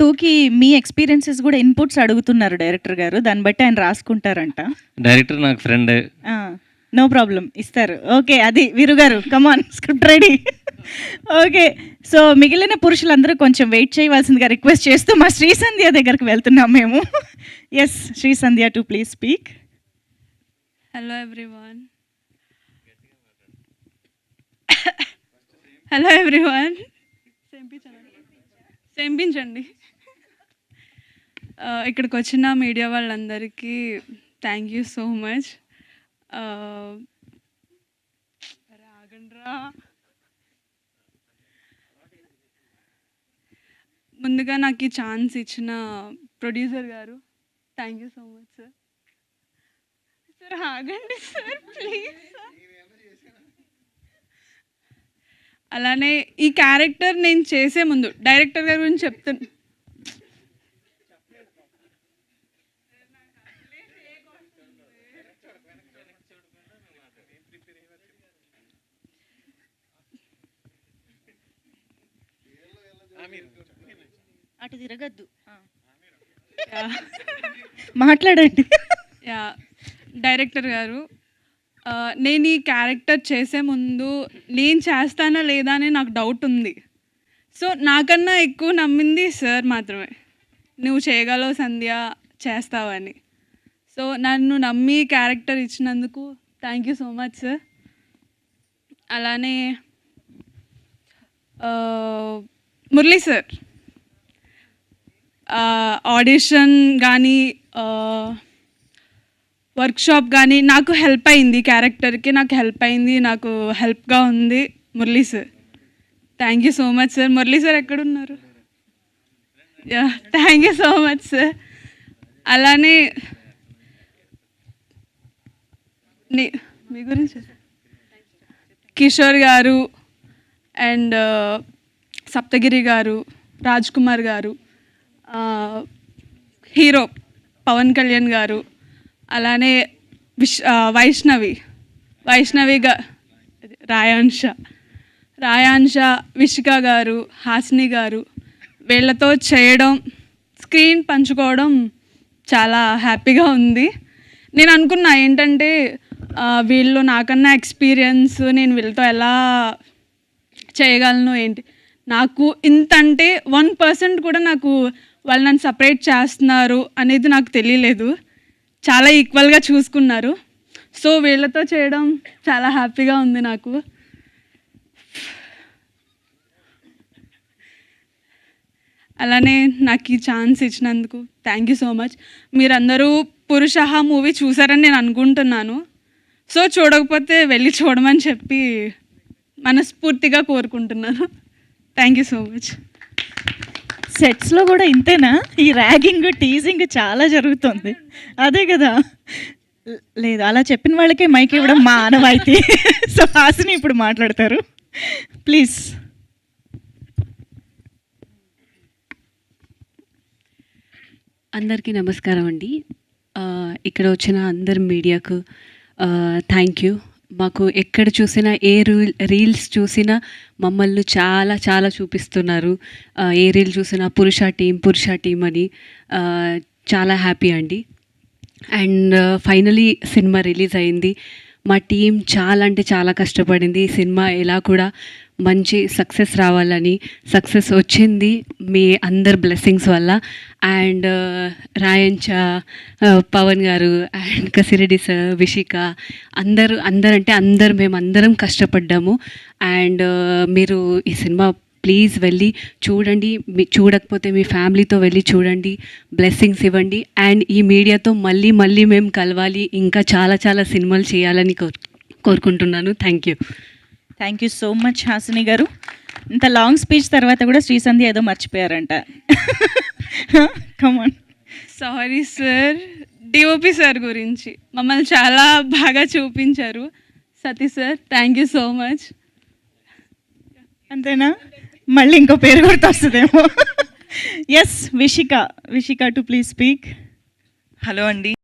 2కి మీ ఎక్స్పీరియన్సెస్ కూడా ఇన్పుట్స్ అడుగుతున్నారు డైరెక్టర్ గారు. దాన్ని బట్టి ఆయన రాసుకుంటారంట. డైరెక్టర్ నాకు ఫ్రెండ్. నో ప్రాబ్లం, ఇస్తారు. ఓకే, అది వీరు గారు కమాన్, స్క్రిప్ట్ రెడీ. ఓకే, సో మిగిలిన పురుషులందరూ కొంచెం వెయిట్ చేయవలసిందిగా రిక్వెస్ట్ చేస్తూ మా శ్రీ సంధ్య దగ్గరికి వెళ్తున్నాం మేము. Yes, Sri Sandhya to please speak. Hello everyone. Hello everyone. సెంపించండి. ఇక్కడికి వచ్చిన మీడియా వాళ్ళందరికీ థ్యాంక్ యూ సో మచ్. ముందుగా నాకు ఈ ఛాన్స్ ఇచ్చిన ప్రొడ్యూసర్ గారు thank you so much sir. Sir ఆగండి సార్ ప్లీజ్. అలానే ఈ క్యారెక్టర్ నేను చేసే ముందు డైరెక్టర్ గారి గురించి చెప్తాను. అటు తిరగద్దు, మాట్లాడండి. యా, డైరెక్టర్ గారు, నేను ఈ క్యారెక్టర్ చేసే ముందు నేను చేస్తానా లేదా అని నాకు డౌట్ ఉంది. సో నాకన్నా ఎక్కువ నమ్మింది సార్ మాత్రమే. నువ్వు చేయగలవు సంధ్య, చేస్తావని. సో నన్ను నమ్మి క్యారెక్టర్ ఇచ్చినందుకు thank you so much sir. అలానే మురళీ సార్, ఆడిషన్ కానీ వర్క్షాప్ కానీ నాకు హెల్ప్ అయింది, క్యారెక్టర్కి నాకు హెల్ప్ అయింది, నాకు హెల్ప్గా ఉంది Murali sir. Thank you so much sir. Murali sir ఎక్కడున్నారు? Yeah, thank you so much sir. అలానే మీ గురించి కిషోర్ గారు అండ్ సప్తగిరి గారు, రాజ్ కుమార్ గారు, హీరో పవన్ కళ్యాణ్ గారు, అలానే వైష్ణవిగా రాయాంశ, విషిక గారు, హాసిని గారు, వీళ్ళతో చేయడం, స్క్రీన్ పంచుకోవడం చాలా హ్యాపీగా ఉంది. నేను అనుకున్నా ఏంటంటే వీళ్ళు నాకన్నా ఎక్స్పీరియన్స్, నేను వీళ్ళతో ఎలా చేయగలను ఏంటి. నాకు ఇంత అంటే 1% కూడా నాకు వాళ్ళు నన్ను సపరేట్ చేస్తున్నారు అనేది నాకు తెలియలేదు. చాలా ఈక్వల్గా చూసుకున్నారు. సో వీళ్ళతో చేయడం చాలా హ్యాపీగా ఉంది నాకు. అలానే నాకు ఈ ఛాన్స్ ఇచ్చినందుకు థ్యాంక్ యూ సో మచ్. మీరందరూ పురుషహ మూవీ చూసారని నేను అనుకుంటున్నాను. సో చూడకపోతే వెళ్ళి చూడమని చెప్పి మనస్ఫూర్తిగా కోరుకుంటున్నాను. Thank you so much. సెట్స్లో కూడా ఇంతేనా? ఈ ర్యాగింగ్, టీజింగ్ చాలా జరుగుతుంది. అదే కదా. లేదు, అలా చెప్పిన వాళ్ళకే మైక్ ఇవ్వడం మా ఆనవాయితీ. సో హాసిని ఇప్పుడు మాట్లాడతారు ప్లీజ్. అందరికీ నమస్కారం అండి. ఇక్కడ వచ్చిన అందరి మీడియాకు థ్యాంక్ యూ. మాకు ఎక్కడ చూసినా రీల్స్ చూసినా మమ్మల్ని చాలా చాలా చూపిస్తున్నారు. ఏ రీల్ చూసినా పురుష టీం అని. చాలా హ్యాపీ అండి. అండ్ ఫైనలీ సినిమా రిలీజ్ అయింది. మా టీం చాలా అంటే చాలా కష్టపడింది. ఈ సినిమా ఎలా కూడా మంచి సక్సెస్ రావాలని. సక్సెస్ వచ్చింది మీ అందరి బ్లెస్సింగ్స్ వల్ల. అండ్ రాయంచ, పవన్ గారు అండ్ కసిరెడ్డి సార్, విషిక, అందరూ మేమందరం కష్టపడ్డాము. అండ్ మీరు ఈ సినిమా ప్లీజ్ వెళ్ళి చూడండి. చూడకపోతే మీ ఫ్యామిలీతో వెళ్ళి చూడండి, బ్లెస్సింగ్స్ ఇవ్వండి. అండ్ ఈ మీడియాతో మళ్ళీ మేము కలవాలి, ఇంకా చాలా చాలా సినిమాలు చేయాలని కోరుకుంటున్నాను. Thank you so much Hasini గారు. ఇంత లాంగ్ స్పీచ్ తర్వాత కూడా శ్రీ సంధ్య ఏదో మర్చిపోయారంట. Come on. Sorry sir, DOP sir గురించి మమ్మల్ని చాలా బాగా చూపించారు. Sathi sir thank you so much. అంతేనా? మళ్ళీ ఇంకో పేరు గుర్తొస్తుందేమో. Yes, Vishika to please speak. Hello అండి.